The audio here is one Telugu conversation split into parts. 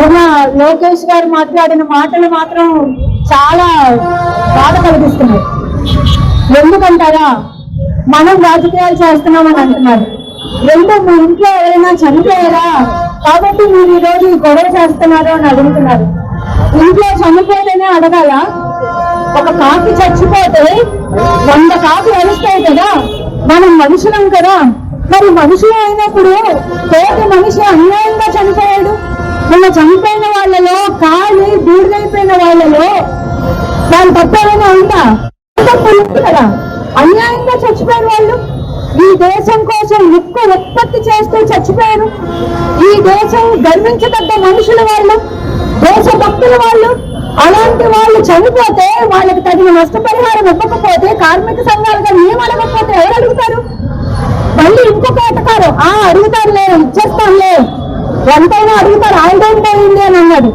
నిన్న లోకేష్ గారు మాట్లాడిన మాటలు మాత్రం చాలా బాధ కలిగిస్తున్నాయి. ఎందుకంటారా, మనం రాజకీయాలు చేస్తున్నామని అంటున్నారు. మీ ఇంట్లో ఎవరైనా చనిపోయారా కాబట్టి మీరు ఈ రోజు గొడవ చేస్తున్నారు అని అడుగుతున్నారు. ఇంట్లో చనిపోతేనే అడగాల? ఒక కాకి చచ్చిపోతే 100 కాకులు అరుస్తాయి కదా. మనం మనుషులం కదా. మరి మనుషులు అయినప్పుడు తోటి మనిషి అన్యాయంగా చనిపోయాడు. నిన్న చనిపోయిన వాళ్ళలో కాలి బూడిదైపోయిన వాళ్ళలో వాళ్ళ తప్పేమైనా ఉందా? కదా అన్యాయంగా చచ్చిపోయిన వాళ్ళు ఈ దేశం కోసం ఉక్కు ఉత్పత్తి చేస్తూ చచ్చిపోయారు. ఈ దేశం గర్వించదగ్గ మనుషుల వాళ్ళు, దేశభక్తుల వాళ్ళు. అలాంటి వాళ్ళు చనిపోతే వాళ్ళకి తగిన నష్టపరిహారం ఇవ్వకపోతే, కార్మిక సంఘాలుగా మేము అడగకపోతే ఎవరు అడుగుతారు? మళ్ళీ ఇంకొక ఎటకారం, అడుగుతారులే, ఇచ్చేస్తాంలే, ఎంతైనా అడుగుతారు, ఆయనదేం పోయింది అని అన్నాడు.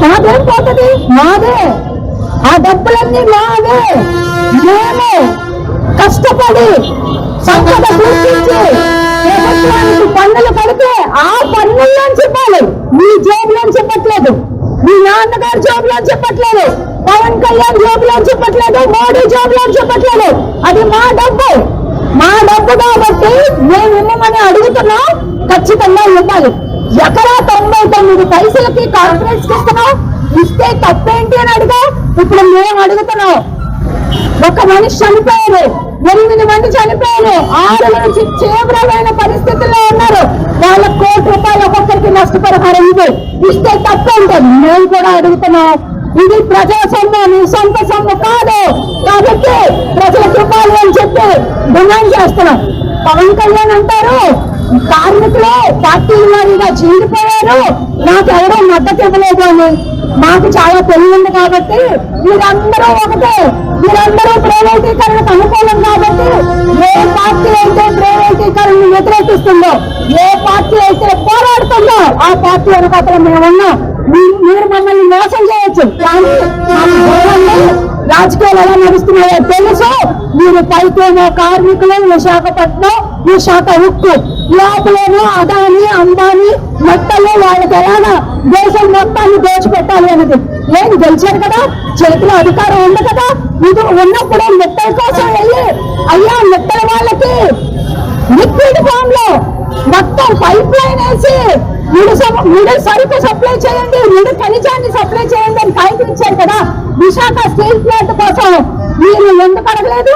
మాదేం పోతుంది? మాదే, ఆ డబ్బులన్నీ మావే. మేము కష్టపడి సంపద సృష్టించి ప్రభుత్వానికి పన్నులు కడితే ఆ పన్నుల్లోంచి చెప్పాలి. మీ జేబులో చెప్పట్లేదు, మీ నాన్నగారు జేబులో చెప్పట్లేదు, పవన్ కళ్యాణ్ జేబులో చెప్పట్లేదు, మోడీ జేబులో చెప్పట్లేదు. అది మా డబ్బు, మా డబ్బు కాబట్టి మేము ఇవ్వమని అడుగుతున్నాం. ఖచ్చితంగా ఇవ్వాలి. ఎకరా 99 పైసలకి కార్పొరేట్స్ ఇస్తున్నాం. ఇస్తే తప్పేంటి అని అడిగా. ఇప్పుడు మేము అడుగుతున్నాం. ఒక మనిషి చనిపోయారు, 8 మంది చనిపోయారు, 6 నుంచి తీవ్రమైన పరిస్థితుల్లో ఉన్నారు. వాళ్ళ ₹1 ఒక్కొక్కరికి నష్టపరిహారం ఇస్తే తప్పేంటది. మేము కూడా అడుగుతున్నాం. ఇది ప్రజా సొమ్ము, నీ సొంత సొమ్ము కాదు కాబట్టి ప్రజలకు ఇవ్వాలి అని చెప్పి డిమాండ్ చేస్తున్నాం. పవన్ కళ్యాణ్ అంటారు, కార్మికులు పార్టీ వారిగా చీలిపోయారు, నాకు ఎవరో మద్దతు ఇవ్వలేదు అని. మాకు చాలా తెలియదు కాబట్టి మీరందరూ ఒకటే, మీరందరూ ప్రైవేటీకరణకు అనుకూలం కాబట్టి ఏ పార్టీ అయితే ప్రైవేటీకరణను వ్యతిరేకిస్తుందో, ఏ పార్టీ అయితే పోరాడుతుందో ఆ పార్టీ వెనకాల మేమున్నాం. మీరు మమ్మల్ని మోసం చేయొచ్చు, కానీ రాజకీయాలు ఎలా నడుస్తున్నాయో తెలుసు. మీరు పైకేమో కార్మికులు, విశాఖపట్నం, విశాఖ ఉక్కు, లోపలేమో అదాని, అంబానీ, మెట్టలు, వాళ్ళకి ఎలాగా దేశం మొత్తాన్ని దోచిపెట్టాలి అన్నది. ఏం గెలిచారు కదా, చేతిలో అధికారం ఉంది కదా. ఇది ఉన్నప్పుడు మెట్టల కోసం వెళ్ళి, అయ్యా మెట్టల వాళ్ళకి లిక్విడ్ ఫామ్ లో మొత్తం పైప్ లైన్ వేసి ముడి సరుకు సప్లై చేయండి, ముడి ఖనిజాన్ని సప్లై చేయండి అని ప్రయత్నించారు కదా. విశాఖ స్టీల్ ప్లాంట్ కోసం మీరు ఎందుకు అడగలేదు?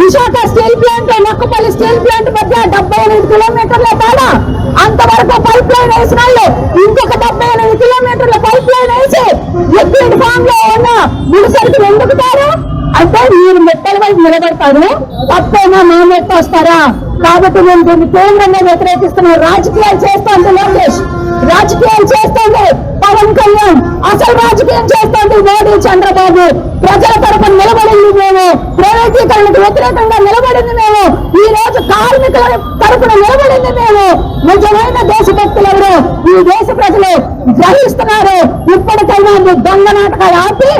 Visakha steel plant, Nakkapalli steel plant మధ్య 78 కిలోమీటర్ల తేడా. అంతవరకు పైప్ లైన్ వేసిన వాళ్ళు ఇంకొక 78 కిలోమీటర్ల పైప్ లైన్ వేసి లిక్విడ్ ఫామ్ లో ఉన్న ముడి సరుకులు ఎందుకు తారు? అంటే మీరు మెట్టల వైపు నిలబడతారు, తప్పైనా మా మెట్ట వస్తారా? కాబట్టి మేము దీన్ని తీవ్రంగా వ్యతిరేకిస్తున్నాం. రాజకీయాలు చేస్తోంది లోకేష్, రాజకీయాలు చేస్తోంది పవన్ కళ్యాణ్, అసలు రాజకీయం చేస్తోంది మోడీ, చంద్రబాబు. ప్రజల తరపున నిలబడింది మేము, ప్రైవేటీకరణకు వ్యతిరేకంగా నిలబడింది మేము, ఈ రోజు కార్మికుల తరపున నిలబడింది మేము. నిజమైన దేశభక్తులు ఎవరు ఈ దేశ ప్రజలు గ్రహిస్తున్నారు. ఇప్పటికైనా దొంగ నాటకాలు ఆపి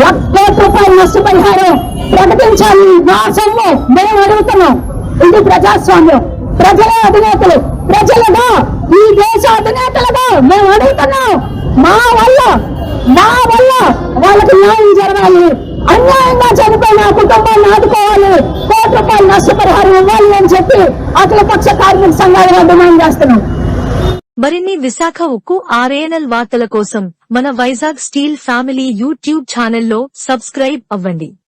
₹1 నష్టపరిహారం ప్రకటించాలి. నా సొమ్ము మేము అడుగుతున్నాం. ఇది ప్రజాస్వామ్యం. ప్రజల అధినేతలు, ప్రజలుగా ఈ దేశ అధినేతలుగా మేము అడుగుతున్నాం. మా వల్ల వాళ్ళకి న్యాయం జరగాలి. అన్యాయంగా చనిపోయిన కుటుంబాన్ని ఆదుకోవాలి. ₹1 నష్టపరిహారం ఇవ్వాలి అని చెప్పి అఖిలపక్ష కార్మిక సంఘాలుగా డిమాండ్ చేస్తున్నాం. మరిన్ని విశాఖ ఉక్కు RNL వార్తల కోసం మన వైజాగ్ స్టీల్ ఫ్యామిలీ యూట్యూబ్ ఛానల్లో సబ్స్క్రైబ్ అవ్వండి.